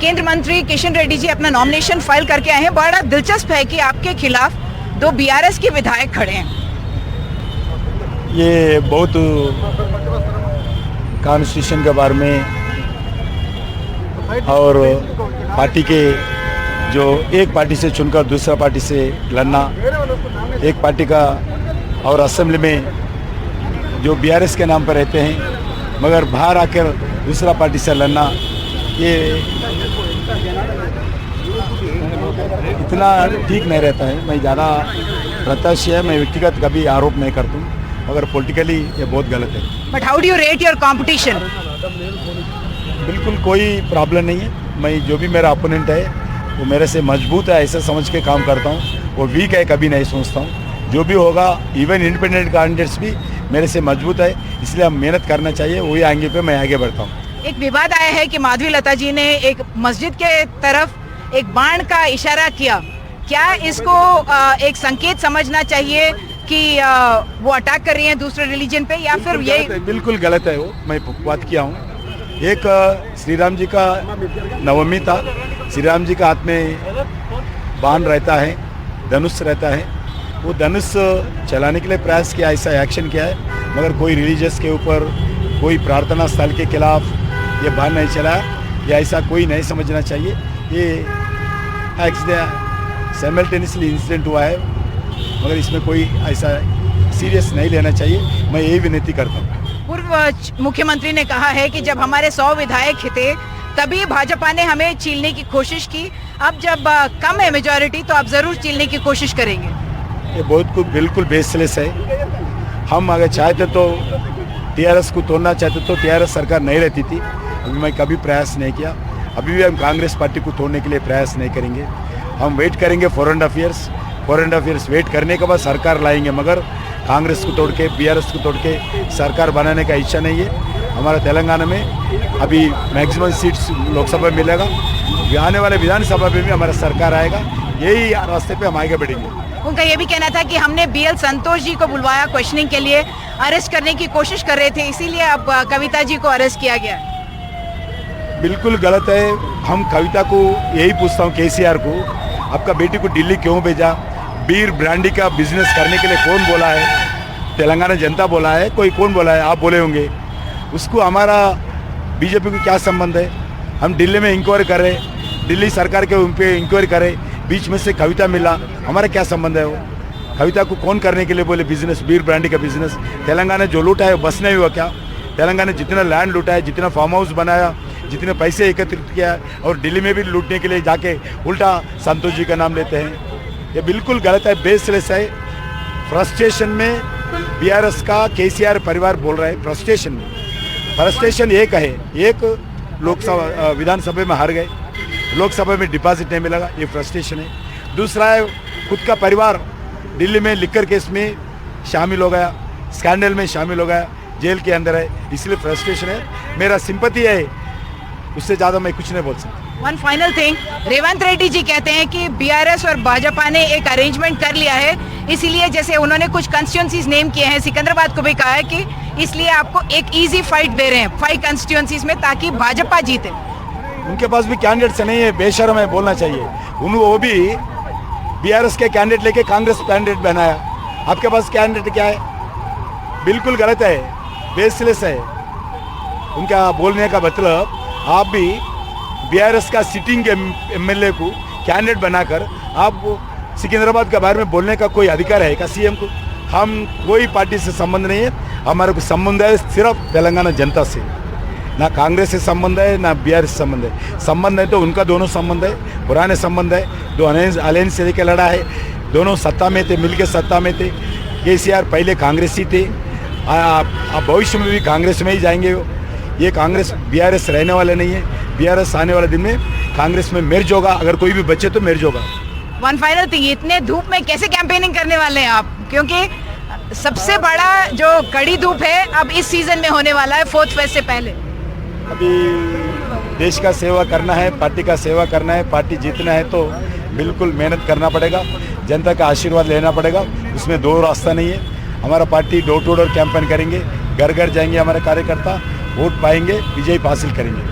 केंद्र मंत्री किशन रेड्डी जी अपना नॉमिनेशन फाइल करके आए हैं। बड़ा दिलचस्प है कि आपके खिलाफ 2 बीआरएस के विधायक खड़े हैं। ये बहुत कॉन्स्टिट्यूशन के बारे में और पार्टी के जो एक पार्टी से चुनकर दूसरा पार्टी से लड़ना, एक पार्टी का और असेंबली में जो बीआरएस के नाम पर रहते हैं मगर बाहर आकर दूसरा पार्टी से लड़ना, ये इतना ठीक नहीं रहता है। मैं ज़्यादा प्रत्याशी है, मैं व्यक्तिगत कभी आरोप नहीं करता हूँ, मगर पॉलिटिकली ये बहुत गलत है। But how do you rate your competition? बिल्कुल कोई प्रॉब्लम नहीं है। मैं जो भी मेरा अपोनेंट है वो मेरे से मजबूत है ऐसा समझ के काम करता हूँ। वो वीक है कभी नहीं सोचता हूँ। जो भी होगा, इवन इंडिपेंडेंट कैंडिडेट्स भी मेरे से मजबूत है, इसलिए हम मेहनत करना चाहिए। वही आगे पे मैं आगे बढ़ता हूँ। एक विवाद आया है कि माधवी लता जी ने एक मस्जिद के तरफ एक बाण का इशारा किया। क्या इसको एक संकेत समझना चाहिए कि वो अटैक कर रही हैं दूसरे रिलीजन पे, या फिर ये बिल्कुल गलत है? वो मैं बात किया हूँ। एक श्री राम जी का नवमी था, श्री राम जी का हाथ में बाण रहता है, धनुष रहता है। वो धनुष चलाने के लिए प्रयास किया, ऐसा एक्शन किया है, मगर कोई रिलीजियस के ऊपर, कोई प्रार्थना स्थल के खिलाफ ये बाण नहीं चलाया। या ऐसा कोई नहीं समझना चाहिए। ये साइमल्टेनियसली इंसिडेंट हुआ है, मगर इसमें कोई ऐसा सीरियस नहीं लेना चाहिए। मैं यही विनती करता हूँ। पूर्व मुख्यमंत्री ने कहा है कि जब हमारे 100 विधायक थे तभी भाजपा ने हमें छीनने की कोशिश की, अब जब कम है मेजॉरिटी तो आप जरूर छीनने की कोशिश करेंगे। ये बहुत कुछ बिल्कुल बेसलेस है। हम अगर चाहते तो टीआरएस को तोड़ना चाहते तो टीआरएस सरकार नहीं रहती थी। अभी मैं कभी प्रयास नहीं किया। अभी भी हम कांग्रेस पार्टी को तोड़ने के लिए प्रयास नहीं करेंगे। हम वेट करेंगे 4.5 ईयर्स। 4.5 ईयर्स वेट करने के बाद सरकार लाएंगे, मगर कांग्रेस को तोड़ के, बीआरएस को तोड़ के सरकार बनाने का इच्छा नहीं है। हमारा तेलंगाना में अभी मैक्सिमम सीट्स लोकसभा में मिलेगा। आने वाले विधानसभा में भी हमारा सरकार आएगा। यही रास्ते पे हम आगे बढ़ेंगे। उनका ये भी कहना था कि हमने बीएल संतोष जी को बुलवाया क्वेश्चनिंग के लिए, अरेस्ट करने की कोशिश कर रहे थे, इसीलिए अब कविता जी को अरेस्ट किया गया। बिल्कुल गलत है। हम कविता को यही पूछता हूँ, केसीआर को, आपका बेटी को दिल्ली क्यों भेजा? बीर ब्रांडी का बिजनेस करने के लिए कौन बोला है? तेलंगाना जनता बोला है? कोई कौन बोला है? आप बोले होंगे। उसको हमारा बीजेपी को क्या संबंध है? हम दिल्ली में इंक्वायरी कर रहे, दिल्ली सरकार के उन पे इंक्वायरी करे, बीच में से कविता मिला, हमारा क्या संबंध है? वो कविता को कौन करने के लिए बोले बिजनेस, बीर ब्रांडी का बिजनेस? तेलंगाना जो लूटा है बस नहीं हुआ क्या? तेलंगाना जितना लैंड लूटा है, जितना फार्म हाउस बनाया, जितने पैसे एकत्रित किया है, और दिल्ली में भी लूटने के लिए जाके उल्टा संतोष जी का नाम लेते हैं। ये बिल्कुल गलत है, बेसलेस है। फ्रस्ट्रेशन में बीआरएस का केसीआर परिवार बोल रहा है। फ्रस्ट्रेशन एक है, एक लोकसभा विधानसभा में हार गए, लोकसभा में डिपॉजिट नहीं मिलेगा, ये फ्रस्ट्रेशन है। दूसरा है खुद का परिवार दिल्ली में लिकर केस में शामिल हो गया, स्कैंडल में शामिल हो गया, जेल के अंदर है, इसलिए फ्रस्ट्रेशन है। मेरा सिंपैथी है, उससे ज़्यादा मैं कुछ नहीं बोल सकता। One final thing, Revanth Reddy ji कहते हैं कि बीआरएस और भाजपा ने एक अरेंजमेंट कर लिया है, इसीलिए जैसे उन्होंने कुछ कंस्टिट्यूएंसीज नेम किए हैं, सिकंदराबाद को भी कहा है कि इसलिए आपको एक इजी फाइट दे रहे हैं 5 कंस्टिट्यूएंसीज में, ताकि भाजपा जीते। उनके पास भी कैंडिडेट्स नहीं है, बेशर्म है, बोलना चाहिए। वो भी बीआरएस के कैंडिडेट लेके कांग्रेस कैंडिडेट बनाया। आपके पास कैंडिडेट क्या है? बिल्कुल गलत है, बेसलेस है उनका बोलने का मतलब। आप भी बीआरएस का सिटिंग एमएलए को कैंडिडेट बनाकर आप सिकंदराबाद के बारे में बोलने का कोई अधिकार है क्या सीएम को? हम कोई पार्टी से संबंध नहीं है, हमारा कोई संबंध है सिर्फ तेलंगाना जनता से। ना कांग्रेस से संबंध है, ना बीआरएस से संबंध है। संबंध है तो उनका दोनों संबंध है, पुराने संबंध है। दो अलायंस से लेकर लड़ा है, दोनों सत्ता में थे, मिलकर सत्ता में थे। केसीआर पहले कांग्रेसी थे, आप भविष्य में भी कांग्रेस में ही जाएंगे। ये कांग्रेस बीआरएस रहने वाले नहीं है। बीआरएस आने वाले दिन में कांग्रेस में मेर्ज होगा, अगर कोई भी बचे तो मेर्ज होगा। वन फाइनल थिंग, इतने धूप में कैसे कैंपेनिंग करने वाले हैं आप? क्योंकि सबसे बड़ा जो कड़ी धूप है अब इस सीजन में होने वाला है 4th फेस्ट से पहले। अभी देश का सेवा करना है, पार्टी का सेवा करना है, पार्टी जीतना है तो बिल्कुल मेहनत करना पड़ेगा, जनता का आशीर्वाद लेना पड़ेगा। उसमें दो रास्ता नहीं है। हमारा party door to door campaign करेंगे, घर घर जाएंगे, हमारे कार्यकर्ता वोट पाएंगे, विजय हासिल करेंगे।